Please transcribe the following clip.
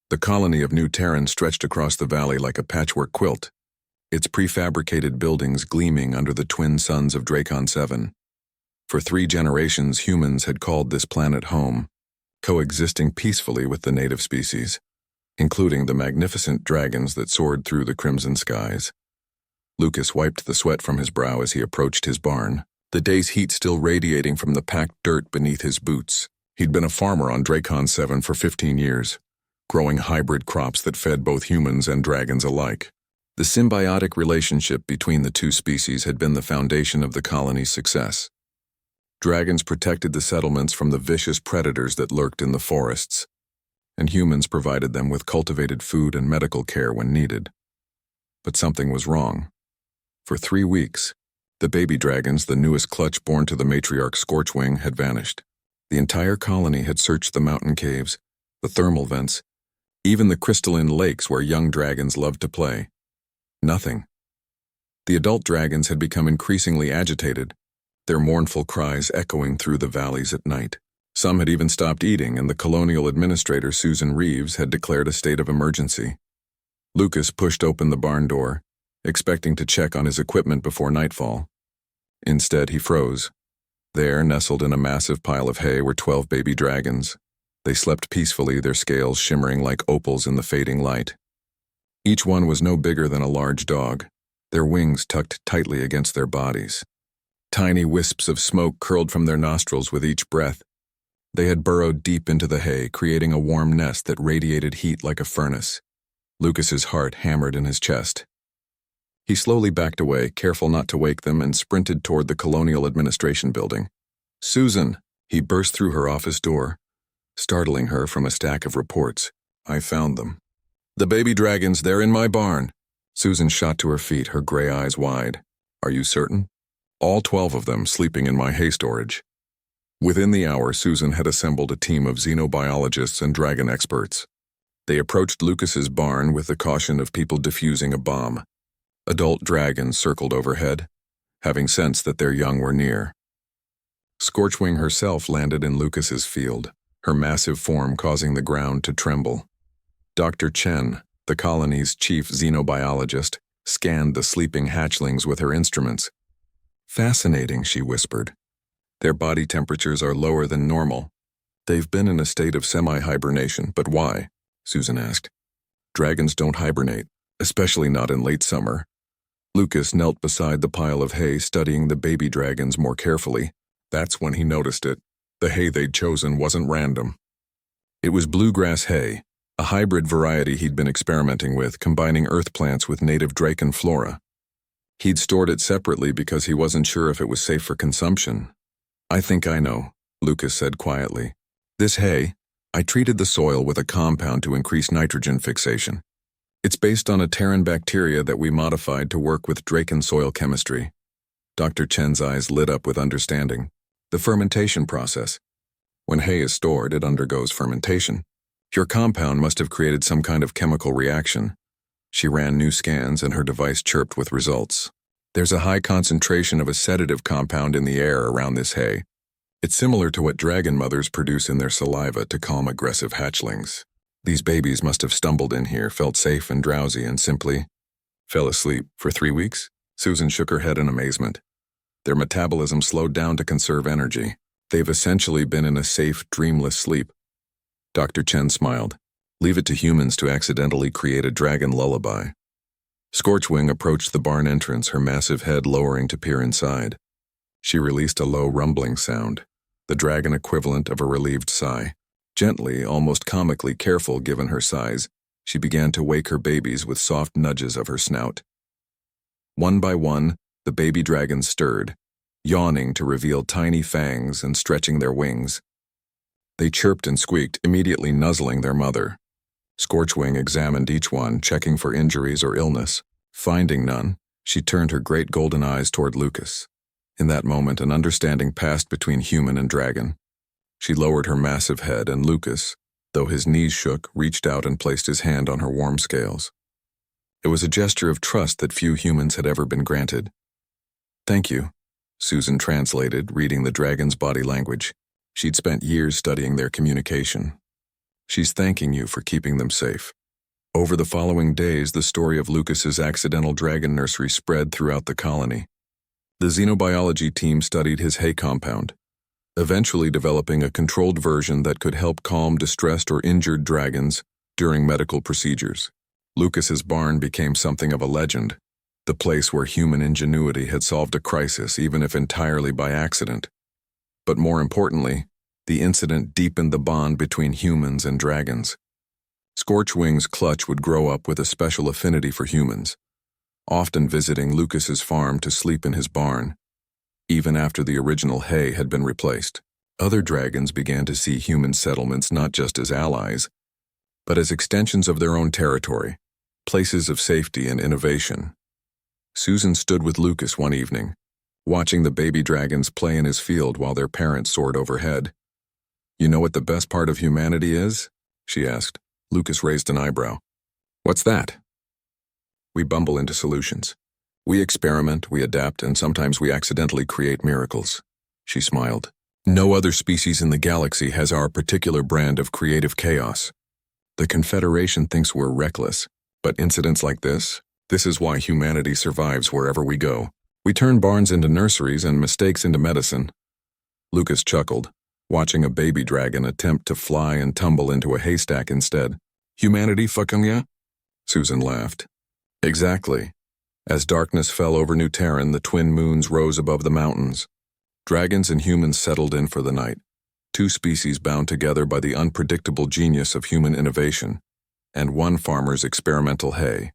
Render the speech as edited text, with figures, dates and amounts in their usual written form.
The colony of New Terran stretched across the valley like a patchwork quilt, its prefabricated buildings gleaming under the twin suns of Dracon 7. For 3 generations, humans had called this planet home, coexisting peacefully with the native species, including the magnificent dragons that soared through the crimson skies. Lucas wiped the sweat from his brow as he approached his barn, the day's heat still radiating from the packed dirt beneath his boots. He'd been a farmer on Dracon 7 for 15 years, growing hybrid crops that fed both humans and dragons alike. The symbiotic relationship between the two species had been the foundation of the colony's success. Dragons protected the settlements from the vicious predators that lurked in the forests, and humans provided them with cultivated food and medical care when needed. But something was wrong. For 3 weeks, the baby dragons, the newest clutch born to the matriarch Scorchwing, had vanished. The entire colony had searched the mountain caves, the thermal vents, even the crystalline lakes where young dragons loved to play. Nothing. The adult dragons had become increasingly agitated, their mournful cries echoing through the valleys at night. Some had even stopped eating, and the colonial administrator, Susan Reeves, had declared a state of emergency. Lucas pushed open the barn door, expecting to check on his equipment before nightfall. Instead, he froze. There, nestled in a massive pile of hay, were 12 baby dragons. They slept peacefully, their scales shimmering like opals in the fading light. Each one was no bigger than a large dog, their wings tucked tightly against their bodies. Tiny wisps of smoke curled from their nostrils with each breath. They had burrowed deep into the hay, creating a warm nest that radiated heat like a furnace. Lucas's heart hammered in his chest. He slowly backed away, careful not to wake them, and sprinted toward the Colonial Administration building. "Susan!" He burst through her office door, startling her from a stack of reports. "I found them. The baby dragons, they're in my barn." Susan shot to her feet, her gray eyes wide. "Are you certain?" "All 12 of them sleeping in my hay storage." Within the hour, Susan had assembled a team of xenobiologists and dragon experts. They approached Lucas's barn with the caution of people defusing a bomb. Adult dragons circled overhead, having sensed that their young were near. Scorchwing herself landed in Lucas's field, her massive form causing the ground to tremble. Dr. Chen, the colony's chief xenobiologist, scanned the sleeping hatchlings with her instruments. "Fascinating," she whispered. "Their body temperatures are lower than normal. They've been in a state of semi-hibernation, but why?" Susan asked. "Dragons don't hibernate, especially not in late summer." Lucas knelt beside the pile of hay, studying the baby dragons more carefully. That's when he noticed it. The hay they'd chosen wasn't random. It was bluegrass hay, a hybrid variety he'd been experimenting with, combining earth plants with native Draken flora. He'd stored it separately because he wasn't sure if it was safe for consumption. "I think I know," Lucas said quietly. "This hay, I treated the soil with a compound to increase nitrogen fixation. It's based on a Terran bacteria that we modified to work with Draken soil chemistry." Dr. Chen's eyes lit up with understanding. "The fermentation process. When hay is stored, it undergoes fermentation. Your compound must have created some kind of chemical reaction." She ran new scans and her device chirped with results. "There's a high concentration of a sedative compound in the air around this hay. It's similar to what dragon mothers produce in their saliva to calm aggressive hatchlings. These babies must have stumbled in here, felt safe and drowsy, and simply fell asleep. For 3 weeks?" Susan shook her head in amazement. "Their metabolism slowed down to conserve energy. They've essentially been in a safe, dreamless sleep." Dr. Chen smiled. "Leave it to humans to accidentally create a dragon lullaby." Scorchwing approached the barn entrance, her massive head lowering to peer inside. She released a low rumbling sound, the dragon equivalent of a relieved sigh. Gently, almost comically careful given her size, she began to wake her babies with soft nudges of her snout. One by one, the baby dragons stirred, yawning to reveal tiny fangs and stretching their wings. They chirped and squeaked, immediately nuzzling their mother. Scorchwing examined each one, checking for injuries or illness. Finding none, she turned her great golden eyes toward Lucas. In that moment, an understanding passed between human and dragon. She lowered her massive head, and Lucas, though his knees shook, reached out and placed his hand on her warm scales. It was a gesture of trust that few humans had ever been granted. "Thank you," Susan translated, reading the dragon's body language. She'd spent years studying their communication. She's thanking you for keeping them safe. Over the following days, the story of Lucas's accidental dragon nursery spread throughout the colony. The xenobiology team studied his hay compound, eventually developing a controlled version that could help calm distressed or injured dragons during medical procedures. Lucas's barn became something of a legend, the place where human ingenuity had solved a crisis, even if entirely by accident. But more importantly, the incident deepened the bond between humans and dragons. Scorchwing's Clutch would grow up with a special affinity for humans, often visiting Lucas's farm to sleep in his barn. Even after the original hay had been replaced, other dragons began to see human settlements not just as allies, but as extensions of their own territory, places of safety and innovation. Susan stood with Lucas one evening, watching the baby dragons play in his field while their parents soared overhead. "You know what the best part of humanity is?" she asked. Lucas raised an eyebrow. "What's that?" "We bumble into solutions. We experiment, we adapt, and sometimes we accidentally create miracles," she smiled. "No other species in the galaxy has our particular brand of creative chaos. The Confederation thinks we're reckless, but incidents like this is why humanity survives wherever we go. We turn barns into nurseries and mistakes into medicine." Lucas chuckled, watching a baby dragon attempt to fly and tumble into a haystack instead. "Humanity fucking ya?" Susan laughed. "Exactly." As darkness fell over New Terran, the twin moons rose above the mountains. Dragons and humans settled in for the night, two species bound together by the unpredictable genius of human innovation, and one farmer's experimental hay.